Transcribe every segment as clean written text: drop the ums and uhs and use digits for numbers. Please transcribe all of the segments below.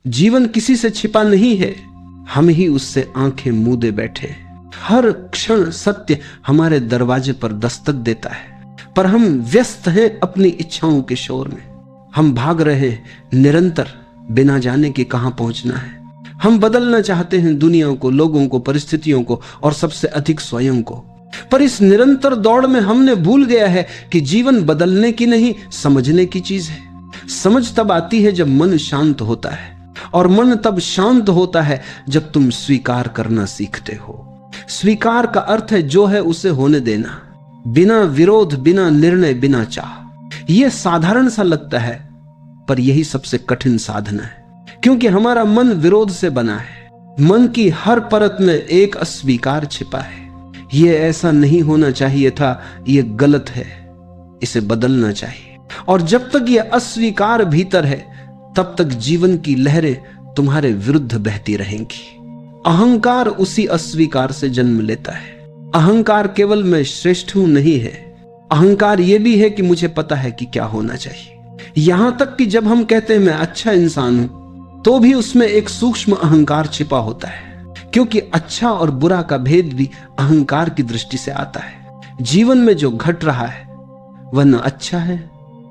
जीवन किसी से छिपा नहीं है, हम ही उससे आंखें मूंदे बैठे। हर क्षण सत्य हमारे दरवाजे पर दस्तक देता है, पर हम व्यस्त हैं अपनी इच्छाओं के शोर में। हम भाग रहे हैं निरंतर, बिना जाने कि कहां पहुंचना है। हम बदलना चाहते हैं दुनिया को, लोगों को, परिस्थितियों को और सबसे अधिक स्वयं को। पर इस निरंतर दौड़ में हमने भूल गया है कि जीवन बदलने की नहीं, समझने की चीज है। समझ तब आती है जब मन शांत होता है, और मन तब शांत होता है जब तुम स्वीकार करना सीखते हो। स्वीकार का अर्थ है जो है उसे होने देना, बिना विरोध, बिना निर्णय, बिना चाह। यह साधारण सा लगता है, पर यही सबसे कठिन साधना है, क्योंकि हमारा मन विरोध से बना है। मन की हर परत में एक अस्वीकार छिपा है। यह ऐसा नहीं होना चाहिए था, यह गलत है, इसे बदलना चाहिए। और जब तक यह अस्वीकार भीतर है, तब तक जीवन की लहरें तुम्हारे विरुद्ध बहती रहेंगी। अहंकार उसी अस्वीकार से जन्म लेता है। अहंकार केवल मैं श्रेष्ठ हूं नहीं है, अहंकार यह भी है कि मुझे पता है कि क्या होना चाहिए। यहां तक कि जब हम कहते हैं मैं अच्छा इंसान हूं, तो भी उसमें एक सूक्ष्म अहंकार छिपा होता है, क्योंकि अच्छा और बुरा का भेद भी अहंकार की दृष्टि से आता है। जीवन में जो घट रहा है वह न अच्छा है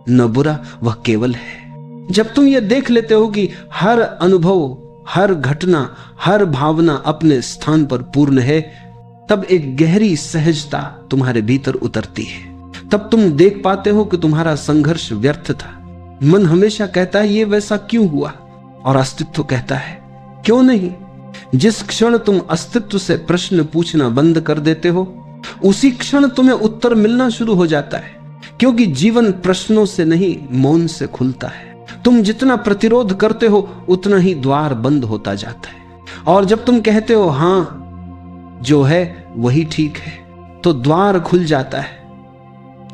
न बुरा, वह केवल है। जब तुम यह देख लेते हो कि हर अनुभव, हर घटना, हर भावना अपने स्थान पर पूर्ण है, तब एक गहरी सहजता तुम्हारे भीतर उतरती है। तब तुम देख पाते हो कि तुम्हारा संघर्ष व्यर्थ था। मन हमेशा कहता है ये वैसा क्यों हुआ, और अस्तित्व कहता है क्यों नहीं। जिस क्षण तुम अस्तित्व से प्रश्न पूछना बंद कर देते हो, उसी क्षण तुम्हें उत्तर मिलना शुरू हो जाता है, क्योंकि जीवन प्रश्नों से नहीं, मौन से खुलता है। तुम जितना प्रतिरोध करते हो, उतना ही द्वार बंद होता जाता है। और जब तुम कहते हो हां, जो है वही ठीक है, तो द्वार खुल जाता है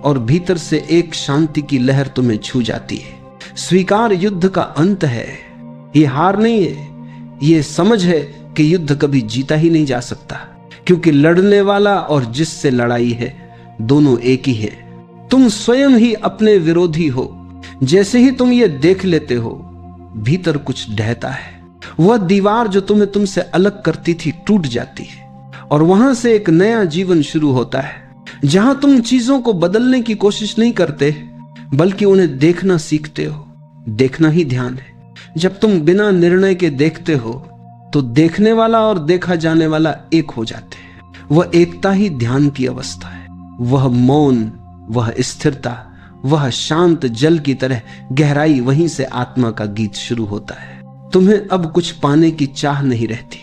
और भीतर से एक शांति की लहर तुम्हें छू जाती है। स्वीकार युद्ध का अंत है, ये हार नहीं है। ये समझ है कि युद्ध कभी जीता ही नहीं जा सकता, क्योंकि लड़ने वाला और जिससे लड़ाई है, दोनों एक ही है। तुम स्वयं ही अपने विरोधी हो। जैसे ही तुम ये देख लेते हो, भीतर कुछ ढहता है। वह दीवार जो तुम्हें तुमसे अलग करती थी टूट जाती है, और वहां से एक नया जीवन शुरू होता है, जहां तुम चीजों को बदलने की कोशिश नहीं करते, बल्कि उन्हें देखना सीखते हो। देखना ही ध्यान है। जब तुम बिना निर्णय के देखते हो, तो देखने वाला और देखा जाने वाला एक हो जाते हैं। वह एकता ही ध्यान की अवस्था है। वह मौन, वह स्थिरता, वह शांत जल की तरह गहराई, वहीं से आत्मा का गीत शुरू होता है। तुम्हें अब कुछ पाने की चाह नहीं रहती,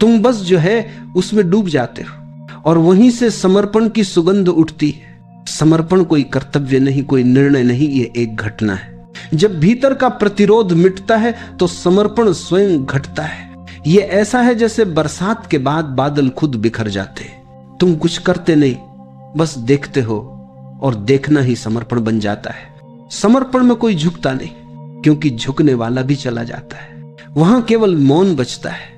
तुम बस जो है उसमें डूब जाते हो, और वहीं से समर्पण की सुगंध उठती है। समर्पण कोई कर्तव्य नहीं, कोई निर्णय नहीं, ये एक घटना है। जब भीतर का प्रतिरोध मिटता है, तो समर्पण स्वयं घटता है। ये ऐसा है जैसे बरसात के बाद बादल खुद बिखर जाते। तुम कुछ करते नहीं, बस देखते हो, और देखना ही समर्पण बन जाता है। समर्पण में कोई झुकता नहीं, क्योंकि झुकने वाला भी चला जाता है। वहां केवल मौन बचता है,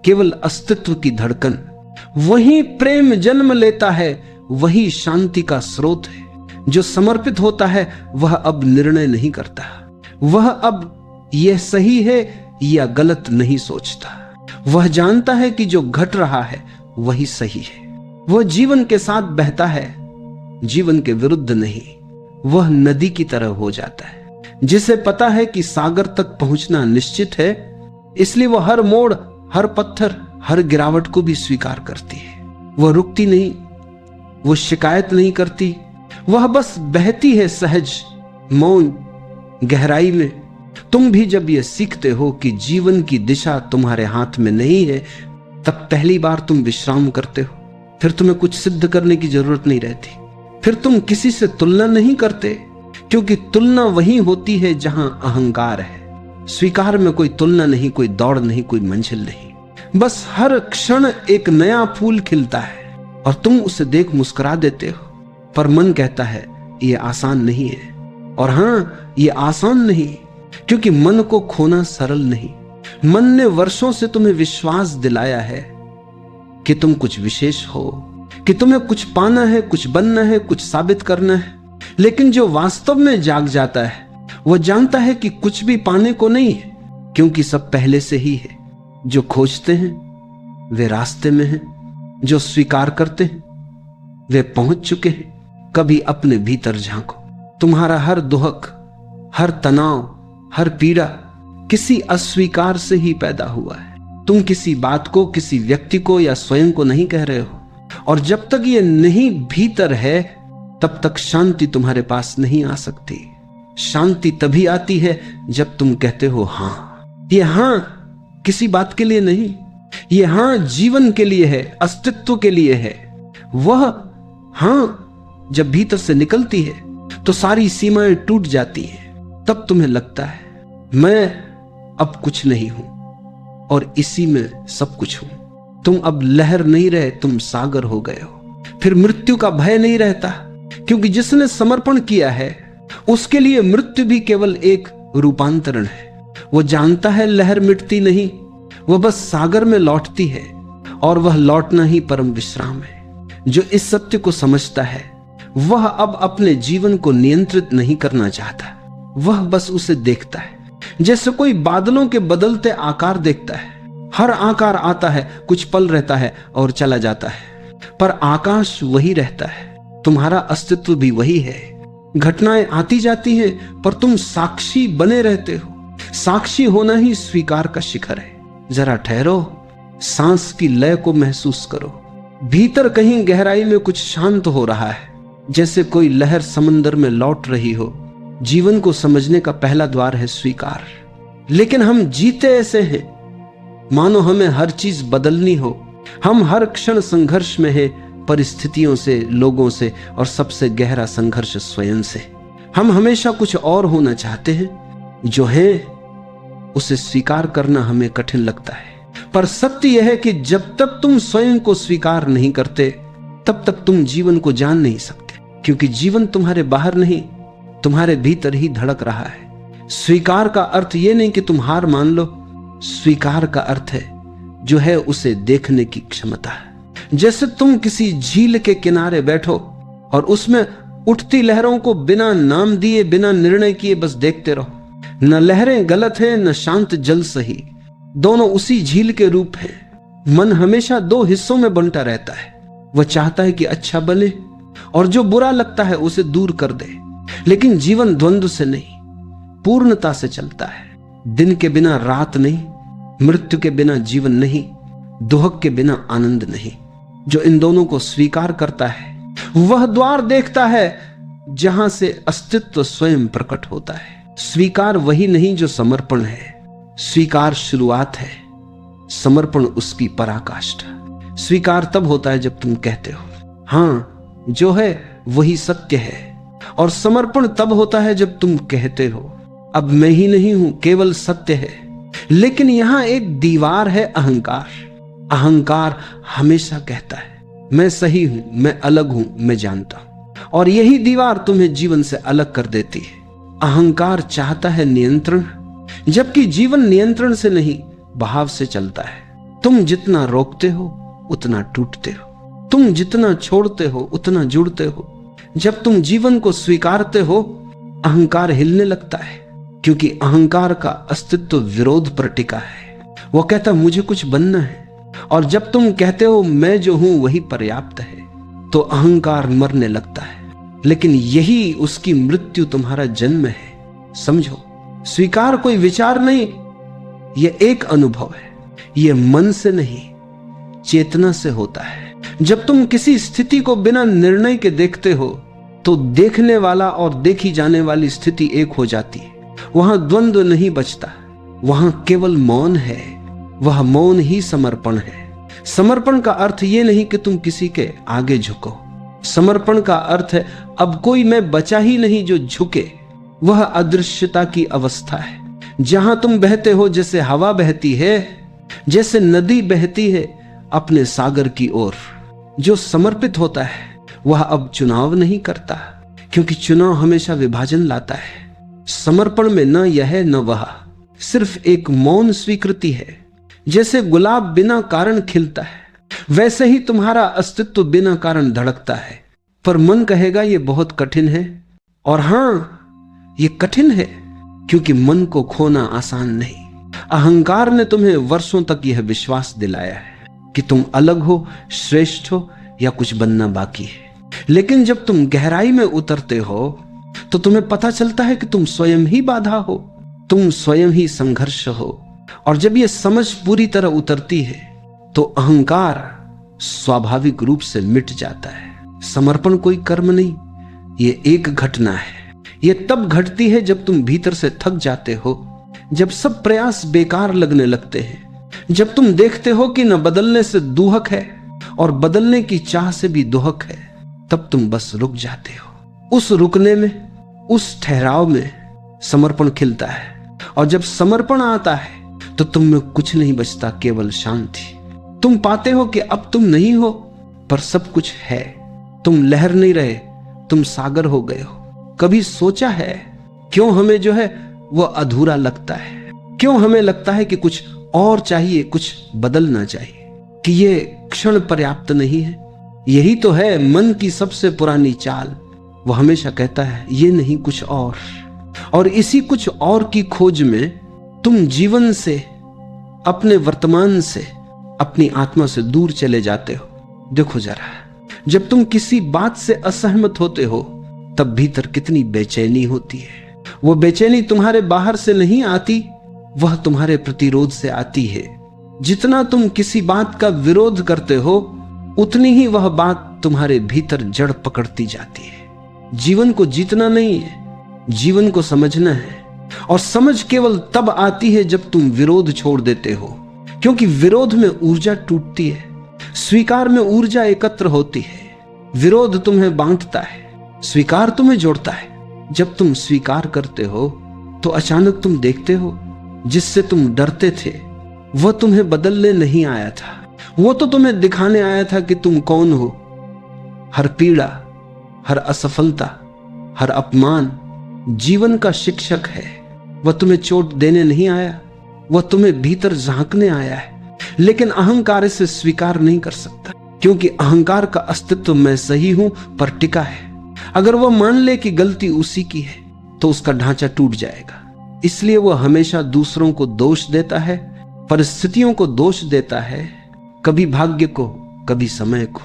केवल अस्तित्व की धड़कन। वही प्रेम जन्म लेता है, वही शांति का स्रोत है। जो समर्पित होता है वह अब निर्णय नहीं करता, वह अब यह सही है या गलत नहीं सोचता। वह जानता है कि जो घट रहा है वही सही है। वह जीवन के साथ बहता है, जीवन के विरुद्ध नहीं। वह नदी की तरह हो जाता है, जिसे पता है कि सागर तक पहुंचना निश्चित है, इसलिए वह हर मोड़, हर पत्थर, हर गिरावट को भी स्वीकार करती है। वह रुकती नहीं, वह शिकायत नहीं करती, वह बस बहती है सहज, मौन, गहराई में। तुम भी जब यह सीखते हो कि जीवन की दिशा तुम्हारे हाथ में नहीं है, तब पहली बार तुम विश्राम करते हो। फिर तुम्हें कुछ सिद्ध करने की जरूरत नहीं रहती। फिर तुम किसी से तुलना नहीं करते, क्योंकि तुलना वही होती है जहां अहंकार है। स्वीकार में कोई तुलना नहीं, कोई दौड़ नहीं, कोई मंजिल नहीं। बस हर क्षण एक नया फूल खिलता है और तुम उसे देख मुस्कुरा देते हो। पर मन कहता है ये आसान नहीं है, और हां, ये आसान नहीं, क्योंकि मन को खोना सरल नहीं। मन ने वर्षों से तुम्हें विश्वास दिलाया है कि तुम कुछ विशेष हो, कि तुम्हें कुछ पाना है, कुछ बनना है, कुछ साबित करना है। लेकिन जो वास्तव में जाग जाता है, वह जानता है कि कुछ भी पाने को नहीं है, क्योंकि सब पहले से ही है। जो खोजते हैं वे रास्ते में हैं, जो स्वीकार करते हैं वे पहुंच चुके हैं। कभी अपने भीतर झांको। तुम्हारा हर दुहक, हर तनाव, हर पीड़ा किसी अस्वीकार से ही पैदा हुआ है। तुम किसी बात को, किसी व्यक्ति को या स्वयं को नहीं कह रहे हो। और जब तक ये नहीं भीतर है तब तक शांति तुम्हारे पास नहीं आ सकती। शांति तभी आती है जब तुम कहते हो हां। ये हां किसी बात के लिए नहीं, ये हां जीवन के लिए है, अस्तित्व के लिए है। वह हां जब भीतर से निकलती है तो सारी सीमाएं टूट जाती हैं। तब तुम्हें लगता है मैं अब कुछ नहीं हूं और इसी में सब कुछ हूं। तुम अब लहर नहीं रहे, तुम सागर हो गए हो। फिर मृत्यु का भय नहीं रहता, क्योंकि जिसने समर्पण किया है उसके लिए मृत्यु भी केवल एक रूपांतरण है। वो जानता है लहर मिटती नहीं, वह बस सागर में लौटती है और वह लौटना ही परम विश्राम है। जो इस सत्य को समझता है वह अब अपने जीवन को नियंत्रित नहीं करना चाहता, वह बस उसे देखता है जैसे कोई बादलों के बदलते आकार देखता है। हर आकार आता है, कुछ पल रहता है और चला जाता है, पर आकाश वही रहता है। तुम्हारा अस्तित्व भी वही है। घटनाएं आती जाती हैं पर तुम साक्षी बने रहते हो। साक्षी होना ही स्वीकार का शिखर है। जरा ठहरो, सांस की लय को महसूस करो। भीतर कहीं गहराई में कुछ शांत हो रहा है, जैसे कोई लहर समंदर में लौट रही हो। जीवन को समझने का पहला द्वार है स्वीकार। लेकिन हम जीते ऐसे हैं मानो हमें हर चीज बदलनी हो। हम हर क्षण संघर्ष में हैं, परिस्थितियों से, लोगों से, और सबसे गहरा संघर्ष स्वयं से। हम हमेशा कुछ और होना चाहते हैं, जो है उसे स्वीकार करना हमें कठिन लगता है। पर सत्य यह है कि जब तक तुम स्वयं को स्वीकार नहीं करते तब तक तुम जीवन को जान नहीं सकते, क्योंकि जीवन तुम्हारे बाहर नहीं, तुम्हारे भीतर ही धड़क रहा है। स्वीकार का अर्थ यह नहीं कि तुम हार मान लो। स्वीकार का अर्थ है जो है उसे देखने की क्षमता है। जैसे तुम किसी झील के किनारे बैठो और उसमें उठती लहरों को बिना नाम दिए, बिना निर्णय किए बस देखते रहो। न लहरें गलत हैं, न शांत जल सही, दोनों उसी झील के रूप हैं। मन हमेशा दो हिस्सों में बंटा रहता है। वह चाहता है कि अच्छा बने और जो बुरा लगता है उसे दूर कर दे। लेकिन जीवन द्वंद्व से नहीं, पूर्णता से चलता है। दिन के बिना रात नहीं, मृत्यु के बिना जीवन नहीं, दुहक के बिना आनंद नहीं। जो इन दोनों को स्वीकार करता है वह द्वार देखता है जहां से अस्तित्व स्वयं प्रकट होता है। स्वीकार वही नहीं जो समर्पण है। स्वीकार शुरुआत है, समर्पण उसकी पराकाष्ठा। स्वीकार तब होता है जब तुम कहते हो हां जो है वही सत्य है, और समर्पण तब होता है जब तुम कहते हो अब मैं ही नहीं हूं, केवल सत्य है। लेकिन यहां एक दीवार है, अहंकार। अहंकार हमेशा कहता है मैं सही हूं, मैं अलग हूं, मैं जानता हूं, और यही दीवार तुम्हें जीवन से अलग कर देती है। अहंकार चाहता है नियंत्रण, जबकि जीवन नियंत्रण से नहीं, बहाव से चलता है। तुम जितना रोकते हो उतना टूटते हो, तुम जितना छोड़ते हो उतना जुड़ते हो। जब तुम जीवन को स्वीकारते हो अहंकार हिलने लगता है, क्योंकि अहंकार का अस्तित्व विरोध पर टिका है। वो कहता मुझे कुछ बनना है, और जब तुम कहते हो मैं जो हूं वही पर्याप्त है तो अहंकार मरने लगता है। लेकिन यही उसकी मृत्यु तुम्हारा जन्म है। समझो, स्वीकार कोई विचार नहीं, यह एक अनुभव है। यह मन से नहीं, चेतना से होता है। जब तुम किसी स्थिति को बिना निर्णय के देखते हो तो देखने वाला और देखी जाने वाली स्थिति एक हो जाती है। वहां द्वंद्व नहीं बचता, वहां केवल मौन है। वह मौन ही समर्पण है। समर्पण का अर्थ यह नहीं कि तुम किसी के आगे झुको। समर्पण का अर्थ है अब कोई मैं बचा ही नहीं जो झुके। वह अदृश्यता की अवस्था है, जहां तुम बहते हो जैसे हवा बहती है, जैसे नदी बहती है अपने सागर की ओर। जो समर्पित होता है वह अब चुनाव नहीं करता, क्योंकि चुनाव हमेशा विभाजन लाता है। समर्पण में न यह न वह, सिर्फ एक मौन स्वीकृति है। जैसे गुलाब बिना कारण खिलता है, वैसे ही तुम्हारा अस्तित्व बिना कारण धड़कता है। पर मन कहेगा ये बहुत कठिन है, और हां ये कठिन है, क्योंकि मन को खोना आसान नहीं। अहंकार ने तुम्हें वर्षों तक यह विश्वास दिलाया है कि तुम अलग हो, श्रेष्ठ हो या कुछ बनना बाकी है। लेकिन जब तुम गहराई में उतरते हो तो तुम्हें पता चलता है कि तुम स्वयं ही बाधा हो, तुम स्वयं ही संघर्ष हो। और जब यह समझ पूरी तरह उतरती है तो अहंकार स्वाभाविक रूप से मिट जाता है। समर्पण कोई कर्म नहीं, ये एक घटना है। यह तब घटती है जब तुम भीतर से थक जाते हो, जब सब प्रयास बेकार लगने लगते हैं, जब तुम देखते हो कि न बदलने से दुहक है और बदलने की चाह से भी दुहक है, तब तुम बस रुक जाते हो। उस रुकने में, उस ठहराव में समर्पण खिलता है। और जब समर्पण आता है तो तुम में कुछ नहीं बचता, केवल शांति। तुम पाते हो कि अब तुम नहीं हो पर सब कुछ है। तुम लहर नहीं रहे, तुम सागर हो गए हो। कभी सोचा है क्यों हमें जो है वो अधूरा लगता है? क्यों हमें लगता है कि कुछ और चाहिए, कुछ बदलना चाहिए, कि ये क्षण पर्याप्त नहीं है? यही तो है मन की सबसे पुरानी चाल। वो हमेशा कहता है ये नहीं, कुछ और इसी कुछ और की खोज में तुम जीवन से, अपने वर्तमान से, अपनी आत्मा से दूर चले जाते हो। देखो जरा, जब तुम किसी बात से असहमत होते हो तब भीतर कितनी बेचैनी होती है। वो बेचैनी तुम्हारे बाहर से नहीं आती, वह तुम्हारे प्रतिरोध से आती है। जितना तुम किसी बात का विरोध करते हो उतनी ही वह बात तुम्हारे भीतर जड़ पकड़ती जाती है। जीवन को जीतना नहीं है, जीवन को समझना है। और समझ केवल तब आती है जब तुम विरोध छोड़ देते हो, क्योंकि विरोध में ऊर्जा टूटती है, स्वीकार में ऊर्जा एकत्र होती है। विरोध तुम्हें बांटता है, स्वीकार तुम्हें जोड़ता है। जब तुम स्वीकार करते हो तो अचानक तुम देखते हो जिससे तुम डरते थे वह तुम्हें बदलने नहीं आया था, वो तो तुम्हें दिखाने आया था कि तुम कौन हो। हर पीड़ा, हर असफलता, हर अपमान जीवन का शिक्षक है। वह तुम्हें चोट देने नहीं आया, वह तुम्हें भीतर झांकने आया है। लेकिन अहंकार इसे स्वीकार नहीं कर सकता, क्योंकि अहंकार का अस्तित्व मैं सही हूं पर टिका है। अगर वह मान ले कि गलती उसी की है तो उसका ढांचा टूट जाएगा। इसलिए वह हमेशा दूसरों को दोष देता है, परिस्थितियों को दोष देता है, कभी भाग्य को, कभी समय को।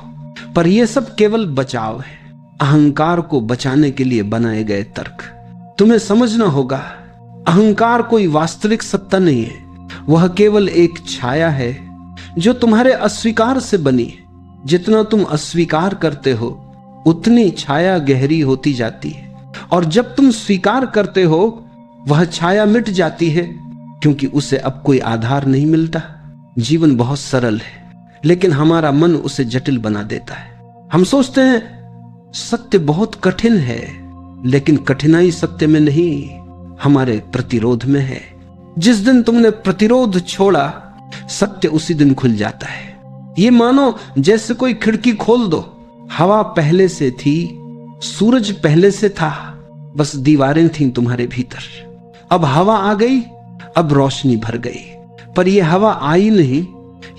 पर यह सब केवल बचाव है, अहंकार को बचाने के लिए बनाए गए तर्क। तुम्हें समझना होगा, अहंकार कोई वास्तविक सत्ता नहीं है, वह केवल एक छाया है जो तुम्हारे अस्वीकार से बनी है। जितना तुम अस्वीकार करते हो उतनी छाया गहरी होती जाती है, और जब तुम स्वीकार करते हो वह छाया मिट जाती है, क्योंकि उसे अब कोई आधार नहीं मिलता। जीवन बहुत सरल है, लेकिन हमारा मन उसे जटिल बना देता है। हम सोचते हैं सत्य बहुत कठिन है, लेकिन कठिनाई सत्य में नहीं, हमारे प्रतिरोध में है। जिस दिन तुमने प्रतिरोध छोड़ा, सत्य उसी दिन खुल जाता है। ये मानो जैसे कोई खिड़की खोल दो, हवा पहले से थी, सूरज पहले से था, बस दीवारें थीं तुम्हारे भीतर। अब हवा आ गई, अब रोशनी भर गई। पर यह हवा आई नहीं,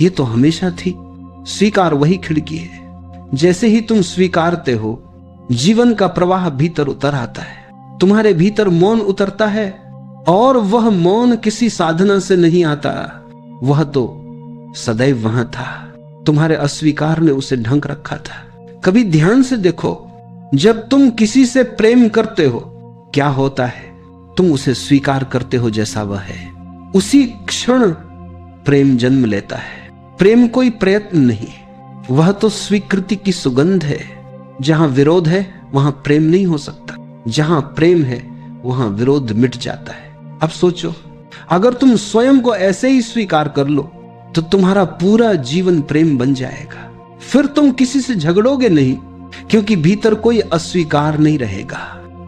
ये तो हमेशा थी। स्वीकार वही खिड़की है। जैसे ही तुम स्वीकारते हो, जीवन का प्रवाह भीतर उतर आता है। तुम्हारे भीतर मौन उतरता है, और वह मौन किसी साधना से नहीं आता, वह तो सदैव वहां था। तुम्हारे अस्वीकार ने उसे ढंक रखा था। कभी ध्यान से देखो, जब तुम किसी से प्रेम करते हो क्या होता है? तुम उसे स्वीकार करते हो जैसा वह है। उसी क्षण प्रेम जन्म लेता है। प्रेम कोई प्रयत्न नहीं, वह तो स्वीकृति की सुगंध है। जहां विरोध है वहां प्रेम नहीं हो सकता, जहां प्रेम है वहां विरोध मिट जाता है। अब सोचो, अगर तुम स्वयं को ऐसे ही स्वीकार कर लो तो तुम्हारा पूरा जीवन प्रेम बन जाएगा। फिर तुम किसी से झगड़ोगे नहीं, क्योंकि भीतर कोई अस्वीकार नहीं रहेगा।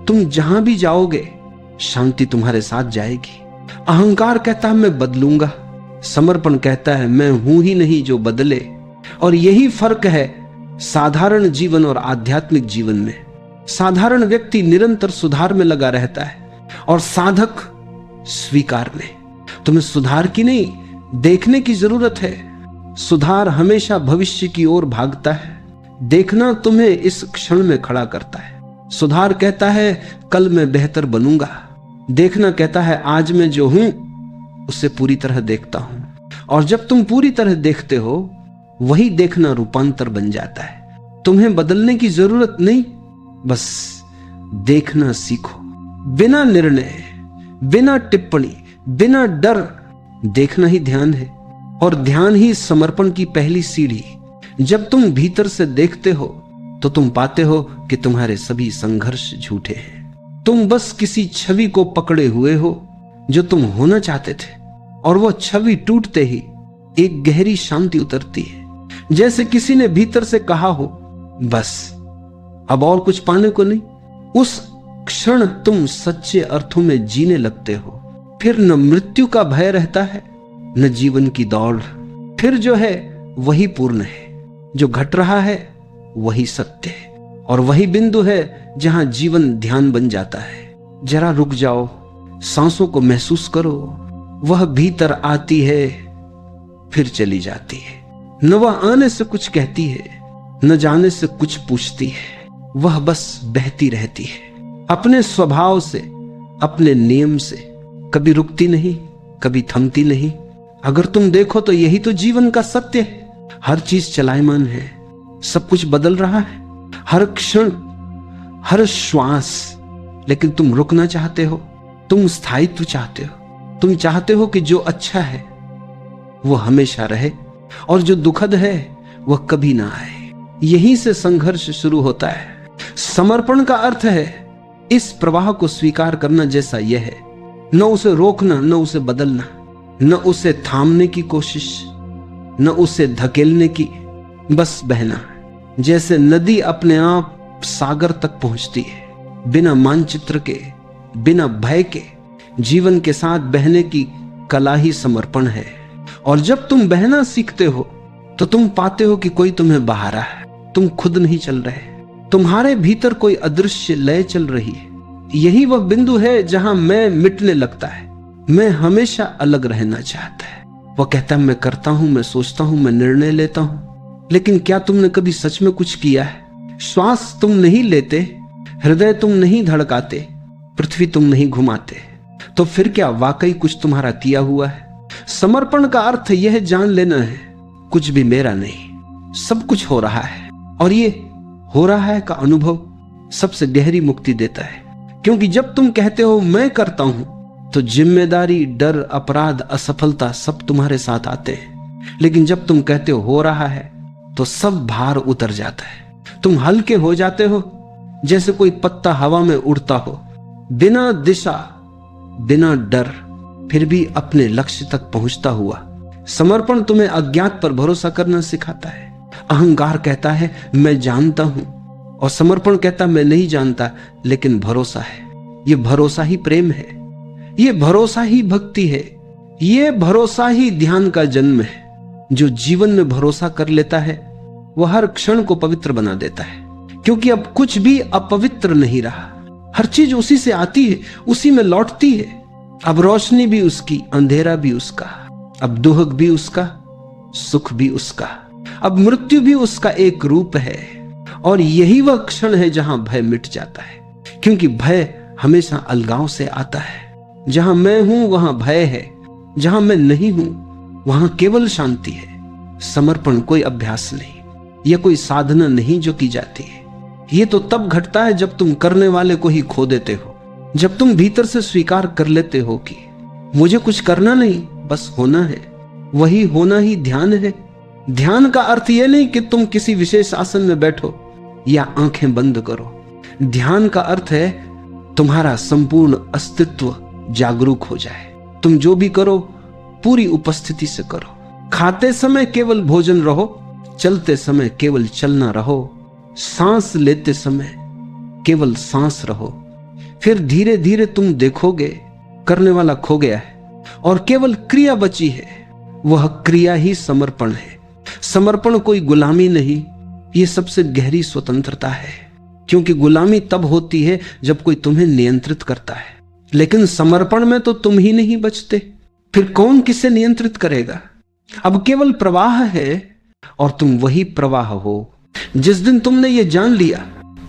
तुम जहां भी जाओगे शांति तुम्हारे साथ जाएगी। अहंकार कहता है मैं बदलूंगा, समर्पण कहता है मैं हूं ही नहीं जो बदले। और यही फर्क है साधारण जीवन और आध्यात्मिक जीवन में। साधारण व्यक्ति निरंतर सुधार में लगा रहता है, और साधक स्वीकार में। तुम्हें सुधार की नहीं, देखने की जरूरत है। सुधार हमेशा भविष्य की ओर भागता है, देखना तुम्हें इस क्षण में खड़ा करता है। सुधार कहता है कल मैं बेहतर बनूंगा, देखना कहता है आज मैं जो हूं उसे पूरी तरह देखता हूं। और जब तुम पूरी तरह देखते हो, वही देखना रूपांतर बन जाता है। तुम्हें बदलने की जरूरत नहीं, बस देखना सीखो, बिना निर्णय, बिना टिप्पणी, बिना डर। देखना ही ध्यान है, और ध्यान ही समर्पण की पहली सीढ़ी। जब तुम भीतर से देखते हो तो तुम पाते हो कि तुम्हारे सभी संघर्ष झूठे हैं। तुम बस किसी छवि को पकड़े हुए हो जो तुम होना चाहते थे, और वो छवि टूटते ही एक गहरी शांति उतरती है, जैसे किसी ने भीतर से कहा हो, बस अब और कुछ पाने को नहीं। उस क्षण तुम सच्चे अर्थों में जीने लगते हो। फिर न मृत्यु का भय रहता है, न जीवन की दौड़। फिर जो है वही पूर्ण है, जो घट रहा है वही सत्य है, और वही बिंदु है जहां जीवन ध्यान बन जाता है। जरा रुक जाओ, सांसों को महसूस करो। वह भीतर आती है, फिर चली जाती है। न वह आने से कुछ कहती है, न जाने से कुछ पूछती है। वह बस बहती रहती है, अपने स्वभाव से, अपने नियम से। कभी रुकती नहीं, कभी थमती नहीं। अगर तुम देखो तो यही तो जीवन का सत्य है। हर चीज चलायमान है, सब कुछ बदल रहा है, हर क्षण, हर श्वास। लेकिन तुम रुकना चाहते हो, तुम स्थायित्व चाहते हो। तुम चाहते हो कि जो अच्छा है वो हमेशा रहे, और जो दुखद है वह कभी ना आए। यहीं से संघर्ष शुरू होता है। समर्पण का अर्थ है इस प्रवाह को स्वीकार करना जैसा यह है, न उसे रोकना, न उसे बदलना, न उसे थामने की कोशिश, न उसे धकेलने की, बस बहना। जैसे नदी अपने आप सागर तक पहुंचती है, बिना मानचित्र के, बिना भय के। जीवन के साथ बहने की कला ही समर्पण है। और जब तुम बहना सीखते हो तो तुम पाते हो कि कोई तुम्हें बहा रहा है, तुम खुद नहीं चल रहे, तुम्हारे भीतर कोई अदृश्य लय चल रही है। यही वह बिंदु है जहां मैं मिटने लगता है। मैं हमेशा अलग रहना चाहता है। वह कहता है, मैं करता हूं, मैं सोचता हूं, मैं निर्णय लेता हूं, लेकिन क्या तुमने कभी सच में कुछ किया है? श्वास तुम नहीं लेते, हृदय तुम नहीं धड़काते, पृथ्वी तुम नहीं घुमाते, तो फिर क्या वाकई कुछ तुम्हारा किया हुआ है? समर्पण का अर्थ यह जान लेना है, कुछ भी मेरा नहीं, सब कुछ हो रहा है। और ये हो रहा है का अनुभव सबसे गहरी मुक्ति देता है। क्योंकि जब तुम कहते हो मैं करता हूं, तो जिम्मेदारी, डर, अपराध, असफलता सब तुम्हारे साथ आते हैं। लेकिन जब तुम कहते हो रहा है, तो सब भार उतर जाता है। तुम हल्के हो जाते हो, जैसे कोई पत्ता हवा में उड़ता हो, बिना दिशा, बिना डर, फिर भी अपने लक्ष्य तक पहुंचता हुआ। समर्पण तुम्हें अज्ञात पर भरोसा करना सिखाता है। अहंकार कहता है मैं जानता हूं, और समर्पण कहता मैं नहीं जानता, लेकिन भरोसा है। यह भरोसा ही प्रेम है, यह भरोसा ही भक्ति है, यह भरोसा ही ध्यान का जन्म है। जो जीवन में भरोसा कर लेता है वह हर क्षण को पवित्र बना देता है, क्योंकि अब कुछ भी अपवित्र नहीं रहा। हर चीज उसी से आती है, उसी में लौटती है। अब रोशनी भी उसकी, अंधेरा भी उसका, अब दुख भी उसका, सुख भी उसका, अब मृत्यु भी उसका एक रूप है। और यही वह क्षण है जहां भय मिट जाता है, क्योंकि भय हमेशा अलगाव से आता है। जहां मैं हूं वहां भय है, जहां मैं नहीं हूं वहां केवल शांति है। समर्पण कोई अभ्यास नहीं, यह कोई साधना नहीं जो की जाती है। यह तो तब घटता है जब तुम करने वाले को ही खो देते हो, जब तुम भीतर से स्वीकार कर लेते हो कि मुझे कुछ करना नहीं, बस होना है। वही होना ही ध्यान है। ध्यान का अर्थ यह नहीं कि तुम किसी विशेष आसन में बैठो या आंखें बंद करो। ध्यान का अर्थ है तुम्हारा संपूर्ण अस्तित्व जागरूक हो जाए। तुम जो भी करो पूरी उपस्थिति से करो। खाते समय केवल भोजन रहो, चलते समय केवल चलना रहो, सांस लेते समय केवल सांस रहो। फिर धीरे धीरे तुम देखोगे करने वाला खो गया है और केवल क्रिया बची है। वह क्रिया ही समर्पण है। समर्पण कोई गुलामी नहीं, ये सबसे गहरी स्वतंत्रता है, क्योंकि गुलामी तब होती है जब कोई तुम्हें नियंत्रित करता है। लेकिन समर्पण में तो तुम ही नहीं बचते, फिर कौन किसे नियंत्रित करेगा? अब केवल प्रवाह है और तुम वही प्रवाह हो। जिस दिन तुमने ये जान लिया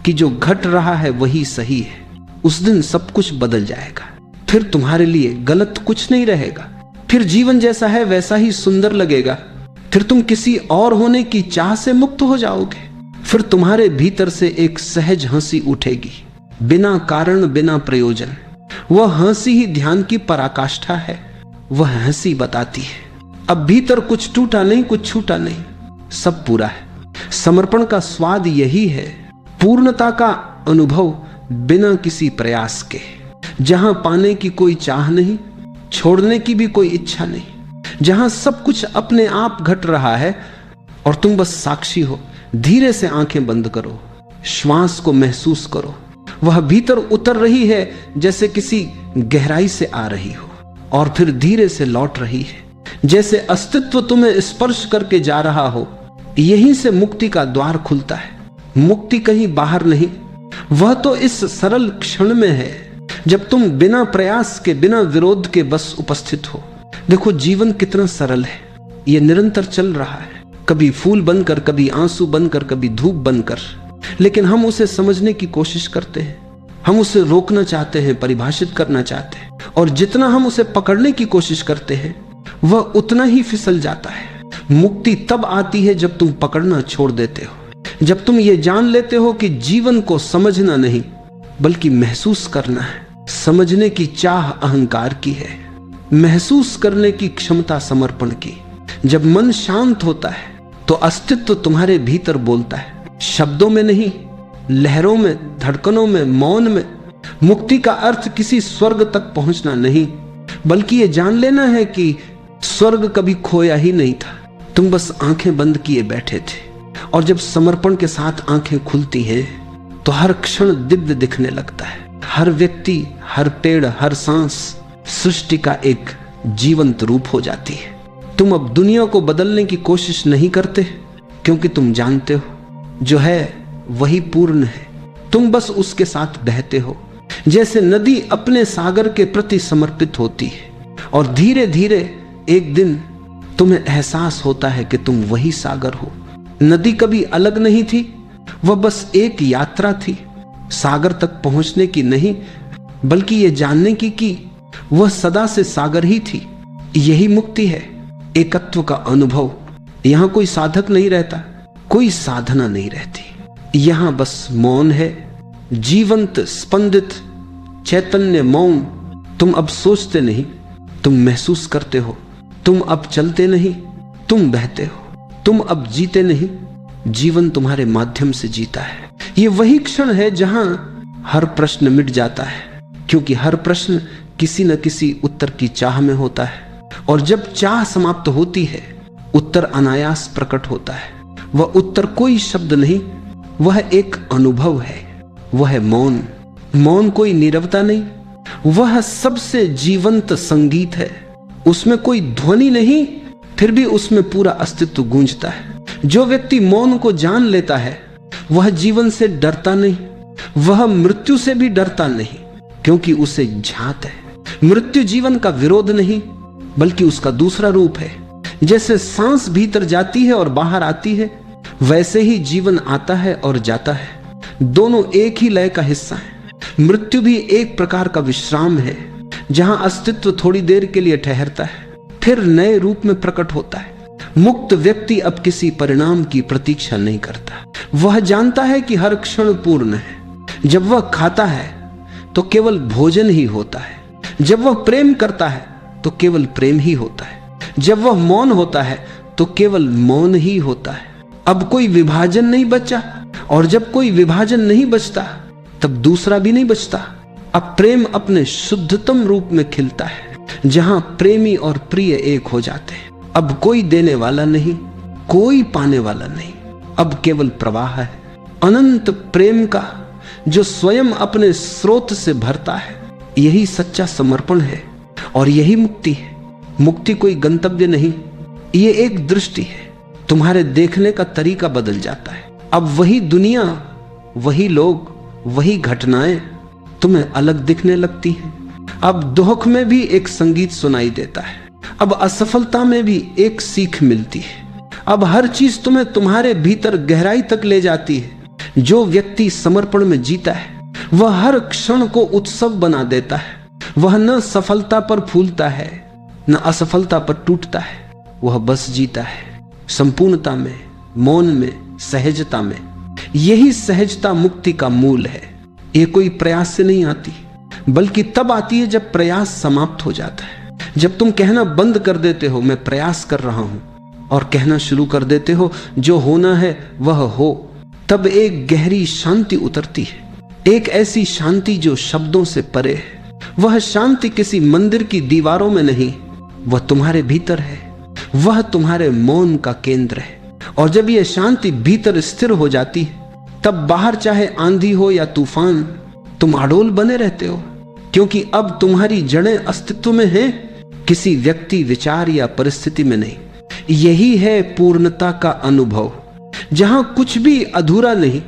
कि जो घट रहा है वही सही है, उस दिन सब कुछ बदल जाएगा। फिर तुम्हारे लिए गलत कुछ नहीं रहेगा, फिर जीवन जैसा है वैसा ही सुंदर लगेगा। फिर तुम किसी और होने की चाह से मुक्त हो जाओगे। फिर तुम्हारे भीतर से एक सहज हंसी उठेगी, बिना कारण बिना प्रयोजन। वह हंसी ही ध्यान की पराकाष्ठा है। वह हंसी बताती है अब भीतर कुछ टूटा नहीं, कुछ छूटा नहीं, सब पूरा है। समर्पण का स्वाद यही है, पूर्णता का अनुभव बिना किसी प्रयास के, जहां पाने की कोई चाह नहीं, छोड़ने की भी कोई इच्छा नहीं, जहां सब कुछ अपने आप घट रहा है और तुम बस साक्षी हो। धीरे से आंखें बंद करो, श्वास को महसूस करो। वह भीतर उतर रही है जैसे किसी गहराई से आ रही हो और फिर धीरे से लौट रही है, जैसे अस्तित्व तुम्हें स्पर्श करके जा रहा हो। यहीं से मुक्ति का द्वार खुलता है। मुक्ति कहीं बाहर नहीं, वह तो इस सरल क्षण में है जब तुम बिना प्रयास के, बिना विरोध के बस उपस्थित हो। देखो जीवन कितना सरल है, यह निरंतर चल रहा है, कभी फूल बनकर, कभी आंसू बनकर, कभी धूप बनकर। लेकिन हम उसे समझने की कोशिश करते हैं, हम उसे रोकना चाहते हैं, परिभाषित करना चाहते हैं, और जितना हम उसे पकड़ने की कोशिश करते हैं वह उतना ही फिसल जाता है। मुक्ति तब आती है जब तुम पकड़ना छोड़ देते हो, जब तुम ये जान लेते हो कि जीवन को समझना नहीं बल्कि महसूस करना है। समझने की चाह अहंकार की है, महसूस करने की क्षमता समर्पण की। जब मन शांत होता है तो अस्तित्व तुम्हारे भीतर बोलता है, शब्दों में नहीं, लहरों में, धड़कनों में, मौन में। मुक्ति का अर्थ किसी स्वर्ग तक पहुंचना नहीं, बल्कि ये जान लेना है कि स्वर्ग कभी खोया ही नहीं था, तुम बस आंखें बंद किए बैठे थे। और जब समर्पण के साथ आंखें खुलती हैं तो हर क्षण दिव्य दिखने लगता है। हर व्यक्ति, हर पेड़, हर सांस सृष्टि का एक जीवंत रूप हो जाती है। तुम अब दुनिया को बदलने की कोशिश नहीं करते क्योंकि तुम जानते हो जो है वही पूर्ण है। तुम बस उसके साथ बहते हो, जैसे नदी अपने सागर के प्रति समर्पित होती है। और धीरे धीरे एक दिन तुम्हें एहसास होता है कि तुम वही सागर हो। नदी कभी अलग नहीं थी, वह बस एक यात्रा थी, सागर तक पहुंचने की नहीं, बल्कि यह जानने की कि वह सदा से सागर ही थी। यही मुक्ति है, एकत्व का अनुभव। यहां कोई साधक नहीं रहता, कोई साधना नहीं रहती। यहां बस मौन है, जीवंत, स्पंदित चैतन्य मौन। तुम अब सोचते नहीं, तुम महसूस करते हो। तुम अब चलते नहीं, तुम बहते हो। तुम अब जीते नहीं, जीवन तुम्हारे माध्यम से जीता है। ये वही क्षण है जहां हर प्रश्न मिट जाता है, क्योंकि हर प्रश्न किसी न किसी उत्तर की चाह में होता है। और जब चाह समाप्त होती है, उत्तर अनायास प्रकट होता है। वह उत्तर कोई शब्द नहीं, वह एक अनुभव है, वह है मौन। मौन कोई नीरवता नहीं, वह सबसे जीवंत संगीत है। उसमें कोई ध्वनि नहीं, फिर भी उसमें पूरा अस्तित्व गूंजता है। जो व्यक्ति मौन को जान लेता है वह जीवन से डरता नहीं, वह मृत्यु से भी डरता नहीं, क्योंकि उसे झांत है। मृत्यु जीवन का विरोध नहीं बल्कि उसका दूसरा रूप है। जैसे सांस भीतर जाती है और बाहर आती है, वैसे ही जीवन आता है और जाता है। दोनों एक ही लय का हिस्सा है। मृत्यु भी एक प्रकार का विश्राम है, जहां अस्तित्व थोड़ी देर के लिए ठहरता है, फिर नए रूप में प्रकट होता है। मुक्त व्यक्ति अब किसी परिणाम की प्रतीक्षा नहीं करता। वह जानता है कि हर क्षण पूर्ण है। जब वह खाता है तो केवल भोजन ही होता है, जब वह प्रेम करता है तो केवल प्रेम ही होता है, जब वह मौन होता है तो केवल मौन ही होता है। अब कोई विभाजन नहीं बचा, और जब कोई विभाजन नहीं बचता तब दूसरा भी नहीं बचता। अब प्रेम अपने शुद्धतम रूप में खिलता है, जहां प्रेमी और प्रिय एक हो जाते हैं। अब कोई देने वाला नहीं, कोई पाने वाला नहीं, अब केवल प्रवाह है, अनंत प्रेम का, जो स्वयं अपने स्रोत से भरता है। यही सच्चा समर्पण है और यही मुक्ति है। मुक्ति कोई गंतव्य नहीं, ये एक दृष्टि है। तुम्हारे देखने का तरीका बदल जाता है। अब वही दुनिया, वही लोग, वही घटनाएं तुम्हें अलग दिखने लगती हैं। अब दुख में भी एक संगीत सुनाई देता है, अब असफलता में भी एक सीख मिलती है। अब हर चीज तुम्हें तुम्हारे भीतर गहराई तक ले जाती है। जो व्यक्ति समर्पण में जीता है वह हर क्षण को उत्सव बना देता है। वह न सफलता पर फूलता है, न असफलता पर टूटता है, वह बस जीता है संपूर्णता में, मौन में, सहजता में। यही सहजता मुक्ति का मूल है। ये कोई प्रयास से नहीं आती, बल्कि तब आती है जब प्रयास समाप्त हो जाता है। जब तुम कहना बंद कर देते हो मैं प्रयास कर रहा हूं, और कहना शुरू कर देते हो जो होना है वह हो, तब एक गहरी शांति उतरती है। एक ऐसी शांति जो शब्दों से परे है। वह शांति किसी मंदिर की दीवारों में नहीं, वह तुम्हारे भीतर है। वह तुम्हारे मौन का केंद्र है। और जब यह शांति भीतर स्थिर हो जाती है, तब बाहर चाहे आंधी हो या तूफान, तुम अडोल बने रहते हो, क्योंकि अब तुम्हारी जड़ें अस्तित्व में हैं, किसी व्यक्ति, विचार या परिस्थिति में नहीं। यही है पूर्णता का अनुभव, जहां कुछ भी अधूरा नहीं,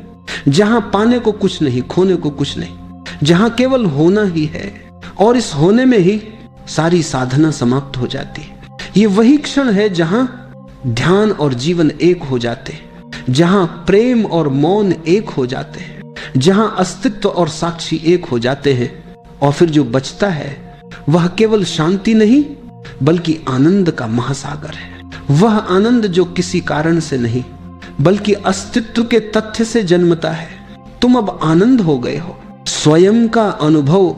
जहां पाने को कुछ नहीं, खोने को कुछ नहीं, जहां केवल होना ही है। और इस होने में ही सारी साधना समाप्त हो जाती है। ये वही क्षण है जहां ध्यान और जीवन एक हो जाते हैं, जहां प्रेम और मौन एक हो जाते हैं, जहां अस्तित्व और साक्षी एक हो जाते हैं। और फिर जो बचता है वह केवल शांति नहीं, बल्कि आनंद का महासागर है। वह आनंद जो किसी कारण से नहीं, बल्कि अस्तित्व के तथ्य से जन्मता है। तुम अब आनंद हो गए हो। स्वयं का अनुभव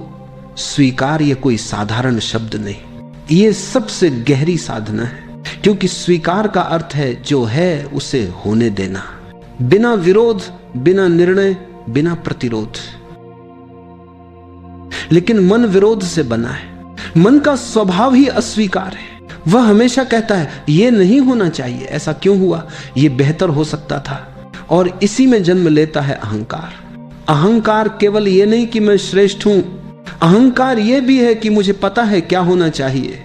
स्वीकार ये कोई साधारण शब्द नहीं, ये सबसे गहरी साधना है। क्योंकि स्वीकार का अर्थ है जो है उसे होने देना, बिना विरोध, बिना निर्णय, बिना प्रतिरोध। लेकिन मन विरोध से बना है। मन का स्वभाव ही अस्वीकार है। वह हमेशा कहता है यह नहीं होना चाहिए, ऐसा क्यों हुआ, यह बेहतर हो सकता था। और इसी में जन्म लेता है अहंकार। अहंकार केवल यह नहीं कि मैं श्रेष्ठ हूं, अहंकार यह भी है कि मुझे पता है क्या होना चाहिए।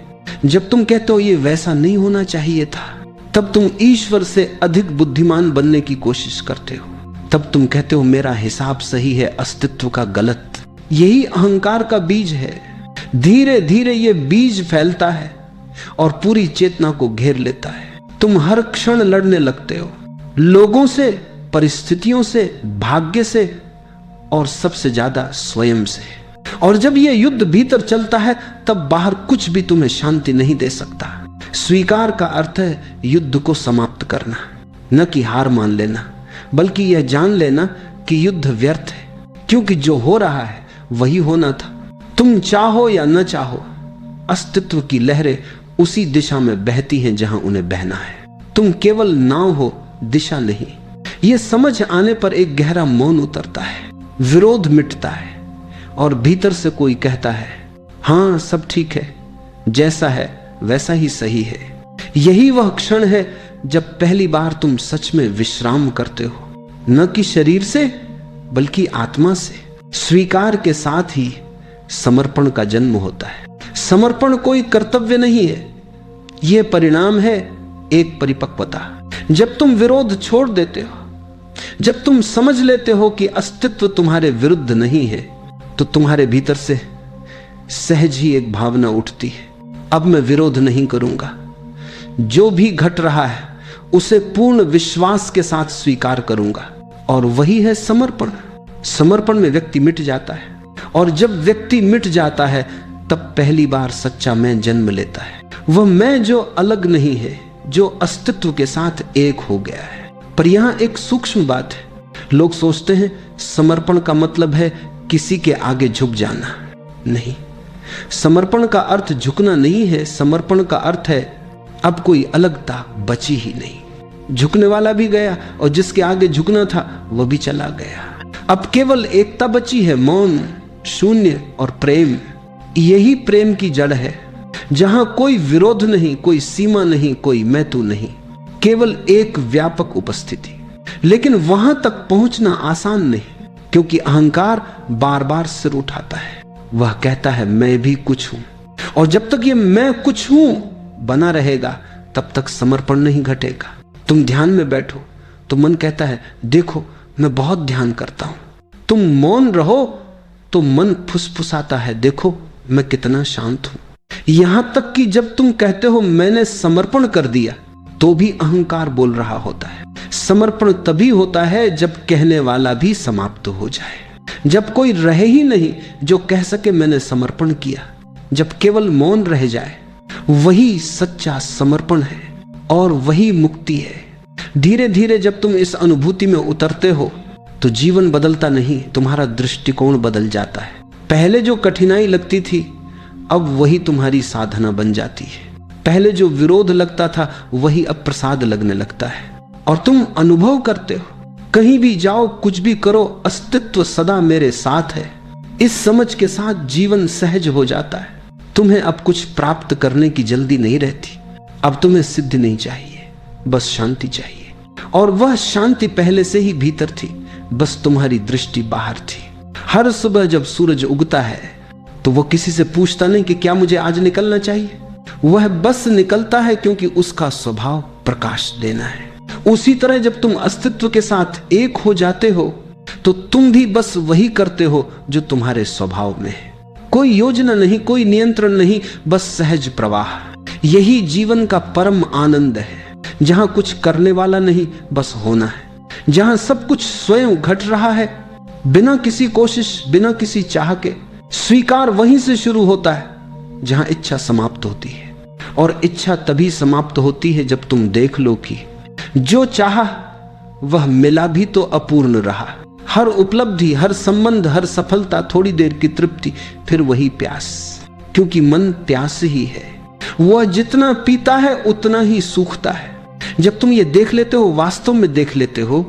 जब तुम कहते हो ये वैसा नहीं होना चाहिए था, तब तुम ईश्वर से अधिक बुद्धिमान बनने की कोशिश करते हो। तब तुम कहते हो मेरा हिसाब सही है, अस्तित्व का गलत। यही अहंकार का बीज है। धीरे धीरे ये बीज फैलता है और पूरी चेतना को घेर लेता है। तुम हर क्षण लड़ने लगते हो, लोगों से, परिस्थितियों से, भाग्य से, और सबसे ज्यादा स्वयं से। और जब यह युद्ध भीतर चलता है, तब बाहर कुछ भी तुम्हें शांति नहीं दे सकता। स्वीकार का अर्थ है युद्ध को समाप्त करना, न कि हार मान लेना, बल्कि यह जान लेना कि युद्ध व्यर्थ है, क्योंकि जो हो रहा है वही होना था। तुम चाहो या न चाहो, अस्तित्व की लहरें उसी दिशा में बहती हैं जहां उन्हें बहना है। तुम केवल नाव हो, दिशा नहीं। यह समझ आने पर एक गहरा मौन उतरता है, विरोध मिटता है, और भीतर से कोई कहता है हां सब ठीक है, जैसा है वैसा ही सही है। यही वह क्षण है जब पहली बार तुम सच में विश्राम करते हो, न कि शरीर से बल्कि आत्मा से। स्वीकार के साथ ही समर्पण का जन्म होता है। समर्पण कोई कर्तव्य नहीं है, यह परिणाम है एक परिपक्वता। जब तुम विरोध छोड़ देते हो, जब तुम समझ लेते हो कि अस्तित्व तुम्हारे विरुद्ध नहीं है, तो तुम्हारे भीतर से सहज ही एक भावना उठती है, अब मैं विरोध नहीं करूंगा। जो भी घट रहा है उसे पूर्ण विश्वास के साथ स्वीकार करूंगा। और वही है समर्पण। समर्पण में व्यक्ति मिट जाता है, और जब व्यक्ति मिट जाता है तब पहली बार सच्चा मैं जन्म लेता है। वह मैं जो अलग नहीं है, जो अस्तित्व के साथ एक हो गया है। पर यहां एक सूक्ष्म बात है। लोग सोचते हैं समर्पण का मतलब है किसी के आगे झुक जाना। नहीं, समर्पण का अर्थ झुकना नहीं है। समर्पण का अर्थ है अब कोई अलगता बची ही नहीं। झुकने वाला भी गया और जिसके आगे झुकना था वह भी चला गया। अब केवल एकता बची है, मौन, शून्य और प्रेम। यही प्रेम की जड़ है, जहां कोई विरोध नहीं, कोई सीमा नहीं, कोई मैं तू नहीं, केवल एक व्यापक उपस्थिति। लेकिन वहां तक पहुंचना आसान नहीं, क्योंकि अहंकार बार बार सिर उठाता है। वह कहता है मैं भी कुछ हूं, और जब तक ये मैं कुछ हूं बना रहेगा तब तक समर्पण नहीं घटेगा। तुम ध्यान में बैठो तो मन कहता है देखो मैं बहुत ध्यान करता हूं। तुम मौन रहो तो मन फुसफुसाता है देखो मैं कितना शांत हूं। यहां तक कि जब तुम कहते हो मैंने समर्पण कर दिया, तो भी अहंकार बोल रहा होता है। समर्पण तभी होता है जब कहने वाला भी समाप्त हो जाए, जब कोई रहे ही नहीं जो कह सके मैंने समर्पण किया, जब केवल मौन रह जाए। वही सच्चा समर्पण है और वही मुक्ति है। धीरे धीरे जब तुम इस अनुभूति में उतरते हो तो जीवन बदलता नहीं, तुम्हारा दृष्टिकोण बदल जाता है। पहले जो कठिनाई लगती थी अब वही तुम्हारी साधना बन जाती है। पहले जो विरोध लगता था वही अब प्रसाद लगने लगता है और तुम अनुभव करते हो कहीं भी जाओ, कुछ भी करो, अस्तित्व सदा मेरे साथ है। इस समझ के साथ जीवन सहज हो जाता है। तुम्हें अब कुछ प्राप्त करने की जल्दी नहीं रहती। अब तुम्हें सिद्धि नहीं चाहिए, बस शांति चाहिए। और वह शांति पहले से ही भीतर थी, बस तुम्हारी दृष्टि बाहर थी। हर सुबह जब सूरज उगता है तो वह किसी से पूछता नहीं कि क्या मुझे आज निकलना चाहिए। वह बस निकलता है क्योंकि उसका स्वभाव प्रकाश देना है। उसी तरह जब तुम अस्तित्व के साथ एक हो जाते हो तो तुम भी बस वही करते हो जो तुम्हारे स्वभाव में है। कोई योजना नहीं, कोई नियंत्रण नहीं, बस सहज प्रवाह। यही जीवन का परम आनंद है, जहां कुछ करने वाला नहीं, बस होना है। जहां सब कुछ स्वयं घट रहा है, बिना किसी कोशिश, बिना किसी चाह के। स्वीकार वहीं से शुरू होता है जहां इच्छा समाप्त होती है। और इच्छा तभी समाप्त होती है जब तुम देख लो कि जो चाहा वह मिला भी तो अपूर्ण रहा। हर उपलब्धि, हर संबंध, हर सफलता, थोड़ी देर की तृप्ति, फिर वही प्यास। क्योंकि मन प्यास ही है। वह जितना पीता है उतना ही सूखता है। जब तुम ये देख लेते हो, वास्तव में देख लेते हो,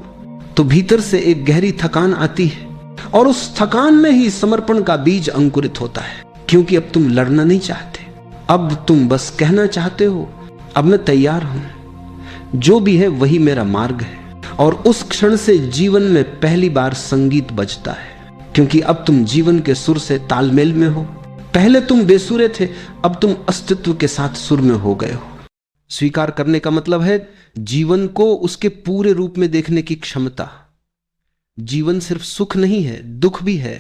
तो भीतर से एक गहरी थकान आती है और उस थकान में ही समर्पण का बीज अंकुरित होता है। क्योंकि अब तुम लड़ना नहीं चाहते, अब तुम बस कहना चाहते हो अब मैं तैयार हूं, जो भी है वही मेरा मार्ग है। और उस क्षण से जीवन में पहली बार संगीत बजता है, क्योंकि अब तुम जीवन के सुर से तालमेल में हो। पहले तुम बेसुरे थे, अब तुम अस्तित्व के साथ सुर में हो गए हो। स्वीकार करने का मतलब है जीवन को उसके पूरे रूप में देखने की क्षमता। जीवन सिर्फ सुख नहीं है, दुख भी है।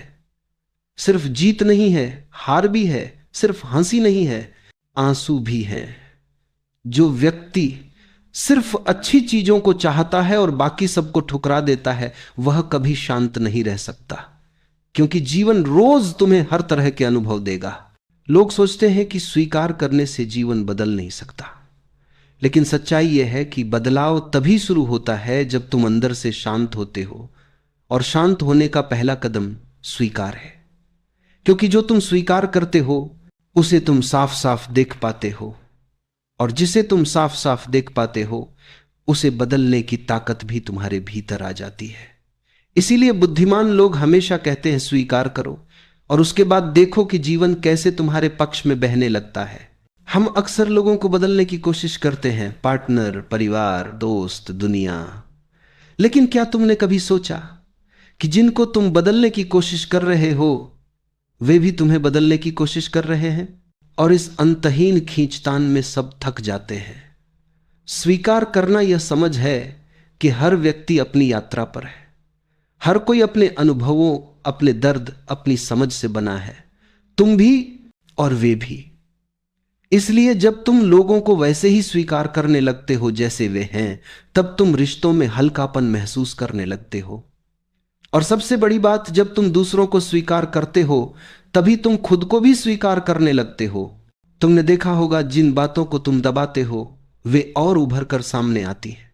सिर्फ जीत नहीं है, हार भी है। सिर्फ हंसी नहीं है, आंसू भी है। जो व्यक्ति सिर्फ अच्छी चीजों को चाहता है और बाकी सबको ठुकरा देता है, वह कभी शांत नहीं रह सकता। क्योंकि जीवन रोज तुम्हें हर तरह के अनुभव देगा। लोग सोचते हैं कि स्वीकार करने से जीवन बदल नहीं सकता, लेकिन सच्चाई यह है कि बदलाव तभी शुरू होता है जब तुम अंदर से शांत होते हो। और शांत होने का पहला कदम स्वीकार है। क्योंकि जो तुम स्वीकार करते हो उसे तुम साफ साफ देख पाते हो, और जिसे तुम साफ साफ देख पाते हो उसे बदलने की ताकत भी तुम्हारे भीतर आ जाती है। इसीलिए बुद्धिमान लोग हमेशा कहते हैं स्वीकार करो, और उसके बाद देखो कि जीवन कैसे तुम्हारे पक्ष में बहने लगता है। हम अक्सर लोगों को बदलने की कोशिश करते हैं, पार्टनर, परिवार, दोस्त, दुनिया। लेकिन क्या तुमने कभी सोचा कि जिनको तुम बदलने की कोशिश कर रहे हो वे भी तुम्हें बदलने की कोशिश कर रहे हैं? और इस अंतहीन खींचतान में सब थक जाते हैं। स्वीकार करना यह समझ है कि हर व्यक्ति अपनी यात्रा पर है। हर कोई अपने अनुभवों, अपने दर्द, अपनी समझ से बना है। तुम भी और वे भी। इसलिए जब तुम लोगों को वैसे ही स्वीकार करने लगते हो जैसे वे हैं, तब तुम रिश्तों में हल्कापन महसूस करने लगते हो। और सबसे बड़ी बात, जब तुम दूसरों को स्वीकार करते हो तभी तुम खुद को भी स्वीकार करने लगते हो। तुमने देखा होगा जिन बातों को तुम दबाते हो वे और उभर कर सामने आती हैं।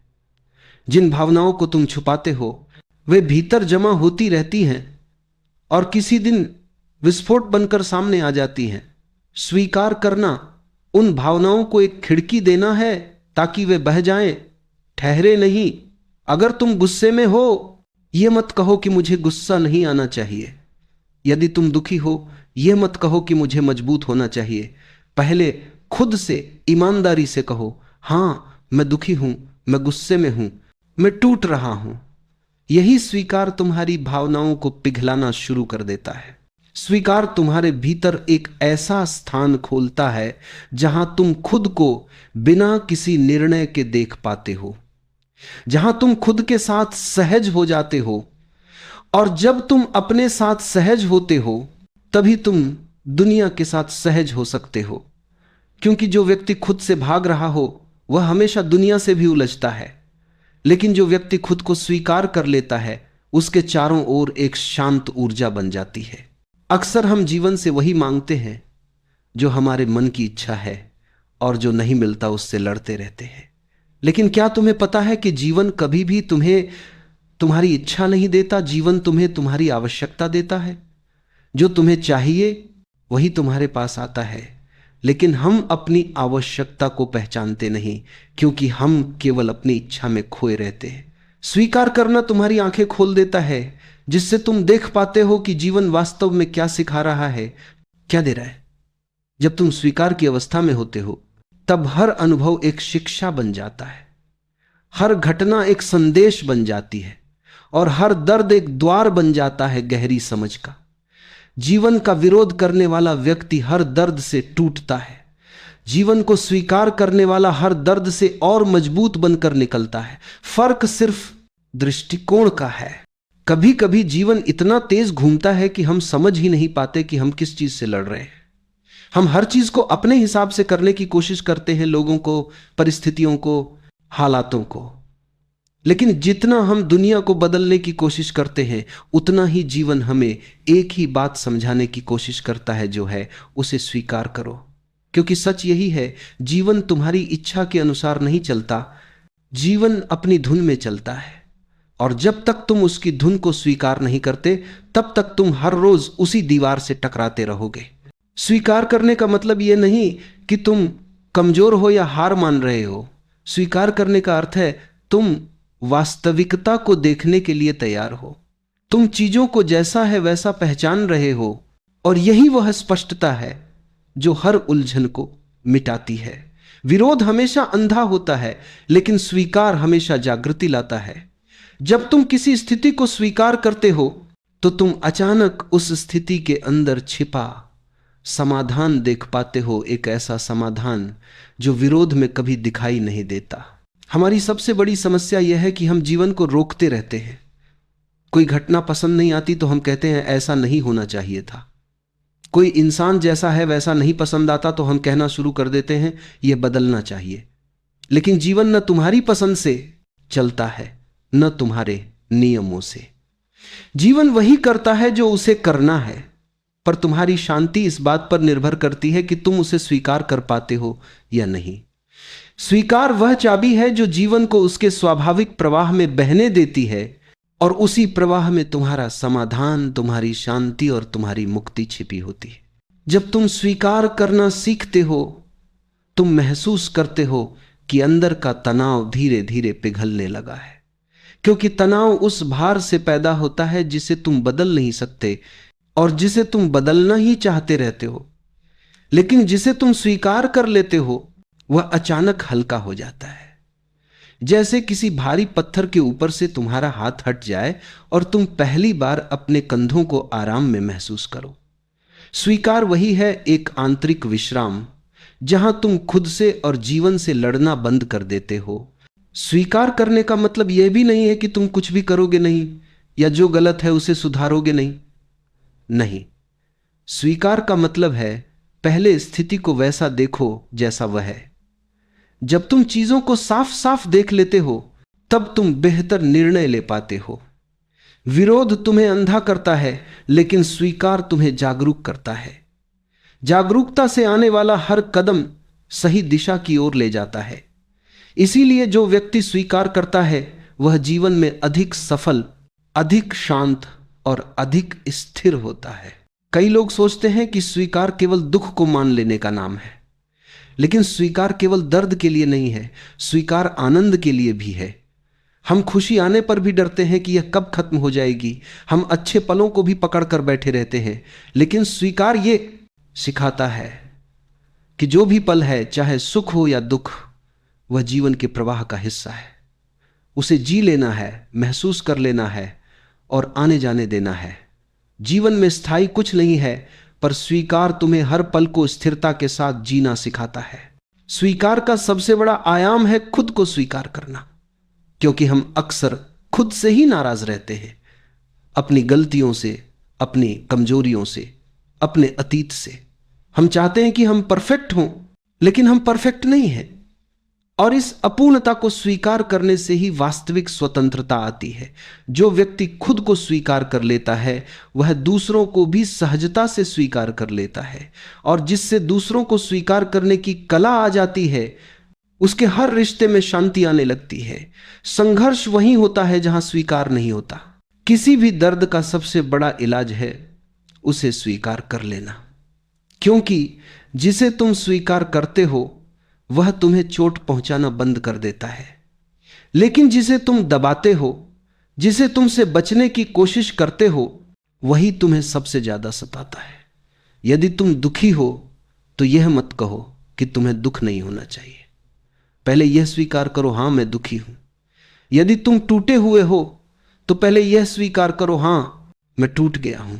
जिन भावनाओं को तुम छुपाते हो वे भीतर जमा होती रहती हैं और किसी दिन विस्फोट बनकर सामने आ जाती हैं। स्वीकार करना उन भावनाओं को एक खिड़की देना है ताकि वे बह जाएं, ठहरे नहीं। अगर तुम गुस्से में हो, यह मत कहो कि मुझे गुस्सा नहीं आना चाहिए। यदि तुम दुखी हो, यह मत कहो कि मुझे मजबूत होना चाहिए। पहले खुद से ईमानदारी से कहो, हां मैं दुखी हूं, मैं गुस्से में हूं, मैं टूट रहा हूं। यही स्वीकार तुम्हारी भावनाओं को पिघलाना शुरू कर देता है। स्वीकार तुम्हारे भीतर एक ऐसा स्थान खोलता है जहां तुम खुद को बिना किसी निर्णय के देख पाते हो, जहां तुम खुद के साथ सहज हो जाते हो। और जब तुम अपने साथ सहज होते हो तभी तुम दुनिया के साथ सहज हो सकते हो। क्योंकि जो व्यक्ति खुद से भाग रहा हो वह हमेशा दुनिया से भी उलझता है, लेकिन जो व्यक्ति खुद को स्वीकार कर लेता है उसके चारों ओर एक शांत ऊर्जा बन जाती है। अक्सर हम जीवन से वही मांगते हैं जो हमारे मन की इच्छा है और जो नहीं मिलता उससे लड़ते रहते हैं। लेकिन क्या तुम्हें पता है कि जीवन कभी भी तुम्हें तुम्हारी इच्छा नहीं देता, जीवन तुम्हें तुम्हारी आवश्यकता देता है। जो तुम्हें चाहिए वही तुम्हारे पास आता है, लेकिन हम अपनी आवश्यकता को पहचानते नहीं, क्योंकि हम केवल अपनी इच्छा में खोए रहते हैं। स्वीकार करना तुम्हारी आंखें खोल देता है, जिससे तुम देख पाते हो कि जीवन वास्तव में क्या सिखा रहा है, क्या दे रहा है। जब तुम स्वीकार की अवस्था में होते हो तब हर अनुभव एक शिक्षा बन जाता है, हर घटना एक संदेश बन जाती है, और हर दर्द एक द्वार बन जाता है गहरी समझ का। जीवन का विरोध करने वाला व्यक्ति हर दर्द से टूटता है, जीवन को स्वीकार करने वाला हर दर्द से और मजबूत बनकर निकलता है। फर्क सिर्फ दृष्टिकोण का है। कभी कभी जीवन इतना तेज घूमता है कि हम समझ ही नहीं पाते कि हम किस चीज से लड़ रहे हैं। हम हर चीज को अपने हिसाब से करने की कोशिश करते हैं, लोगों को, परिस्थितियों को, हालातों को। लेकिन जितना हम दुनिया को बदलने की कोशिश करते हैं, उतना ही जीवन हमें एक ही बात समझाने की कोशिश करता है, जो है उसे स्वीकार करो। क्योंकि सच यही है, जीवन तुम्हारी इच्छा के अनुसार नहीं चलता, जीवन अपनी धुन में चलता है। और जब तक तुम उसकी धुन को स्वीकार नहीं करते, तब तक तुम हर रोज उसी दीवार से टकराते रहोगे। स्वीकार करने का मतलब यह नहीं कि तुम कमजोर हो या हार मान रहे हो। स्वीकार करने का अर्थ है तुम वास्तविकता को देखने के लिए तैयार हो, तुम चीजों को जैसा है वैसा पहचान रहे हो, और यही वह स्पष्टता है जो हर उलझन को मिटाती है। विरोध हमेशा अंधा होता है, लेकिन स्वीकार हमेशा जागृति लाता है। जब तुम किसी स्थिति को स्वीकार करते हो तो तुम अचानक उस स्थिति के अंदर छिपा समाधान देख पाते हो, एक ऐसा समाधान जो विरोध में कभी दिखाई नहीं देता। हमारी सबसे बड़ी समस्या यह है कि हम जीवन को रोकते रहते हैं। कोई घटना पसंद नहीं आती तो हम कहते हैं ऐसा नहीं होना चाहिए था। कोई इंसान जैसा है वैसा नहीं पसंद आता तो हम कहना शुरू कर देते हैं यह बदलना चाहिए। लेकिन जीवन न तुम्हारी पसंद से चलता है, न तुम्हारे नियमों से। जीवन वही करता है जो उसे करना है, पर तुम्हारी शांति इस बात पर निर्भर करती है कि तुम उसे स्वीकार कर पाते हो या नहीं। स्वीकार वह चाबी है जो जीवन को उसके स्वाभाविक प्रवाह में बहने देती है, और उसी प्रवाह में तुम्हारा समाधान, तुम्हारी शांति और तुम्हारी मुक्ति छिपी होती है। जब तुम स्वीकार करना सीखते हो, तुम महसूस करते हो कि अंदर का तनाव धीरे धीरे पिघलने लगा है, क्योंकि तनाव उस भार से पैदा होता है जिसे तुम बदल नहीं सकते और जिसे तुम बदलना ही चाहते रहते हो। लेकिन जिसे तुम स्वीकार कर लेते हो वह अचानक हल्का हो जाता है, जैसे किसी भारी पत्थर के ऊपर से तुम्हारा हाथ हट जाए और तुम पहली बार अपने कंधों को आराम में महसूस करो। स्वीकार वही है एक आंतरिक विश्राम, जहां तुम खुद से और जीवन से लड़ना बंद कर देते हो। स्वीकार करने का मतलब यह भी नहीं है कि तुम कुछ भी करोगे नहीं या जो गलत है उसे सुधारोगे नहीं। स्वीकार का मतलब है पहले स्थिति को वैसा देखो जैसा वह है। जब तुम चीजों को साफ साफ देख लेते हो तब तुम बेहतर निर्णय ले पाते हो। विरोध तुम्हें अंधा करता है, लेकिन स्वीकार तुम्हें जागरूक करता है। जागरूकता से आने वाला हर कदम सही दिशा की ओर ले जाता है। इसीलिए जो व्यक्ति स्वीकार करता है वह जीवन में अधिक सफल, अधिक शांत और अधिक स्थिर होता है। कई लोग सोचते हैं कि स्वीकार केवल दुख को मान लेने का नाम है, लेकिन स्वीकार केवल दर्द के लिए नहीं है, स्वीकार आनंद के लिए भी है। हम खुशी आने पर भी डरते हैं कि यह कब खत्म हो जाएगी। हम अच्छे पलों को भी पकड़ कर बैठे रहते हैं, लेकिन स्वीकार ये सिखाता है कि जो भी पल है, चाहे सुख हो या दुख, वह जीवन के प्रवाह का हिस्सा है। उसे जी लेना है, महसूस कर लेना है और आने जाने देना है। जीवन में स्थायी कुछ नहीं है, पर स्वीकार तुम्हें हर पल को स्थिरता के साथ जीना सिखाता है। स्वीकार का सबसे बड़ा आयाम है खुद को स्वीकार करना, क्योंकि हम अक्सर खुद से ही नाराज रहते हैं, अपनी गलतियों से, अपनी कमजोरियों से, अपने अतीत से। हम चाहते हैं कि हम परफेक्ट हों, लेकिन हम परफेक्ट नहीं हैं। और इस अपूर्णता को स्वीकार करने से ही वास्तविक स्वतंत्रता आती है। जो व्यक्ति खुद को स्वीकार कर लेता है वह दूसरों को भी सहजता से स्वीकार कर लेता है, और जिससे दूसरों को स्वीकार करने की कला आ जाती है उसके हर रिश्ते में शांति आने लगती है। संघर्ष वहीं होता है जहां स्वीकार नहीं होता। किसी भी दर्द का सबसे बड़ा इलाज है उसे स्वीकार कर लेना, क्योंकि जिसे तुम स्वीकार करते हो वह तुम्हें चोट पहुंचाना बंद कर देता है, लेकिन जिसे तुम दबाते हो, जिसे तुमसे बचने की कोशिश करते हो, वही तुम्हें सबसे ज्यादा सताता है। यदि तुम दुखी हो तो यह मत कहो कि तुम्हें दुख नहीं होना चाहिए, पहले यह स्वीकार करो हां मैं दुखी हूं। यदि तुम टूटे हुए हो तो पहले यह स्वीकार करो हां मैं टूट गया हूं।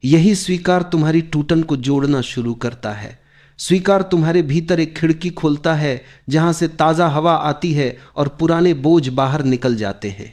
यही स्वीकार तुम्हारी टूटन को जोड़ना शुरू करता है। स्वीकार तुम्हारे भीतर एक खिड़की खोलता है जहां से ताजा हवा आती है और पुराने बोझ बाहर निकल जाते हैं।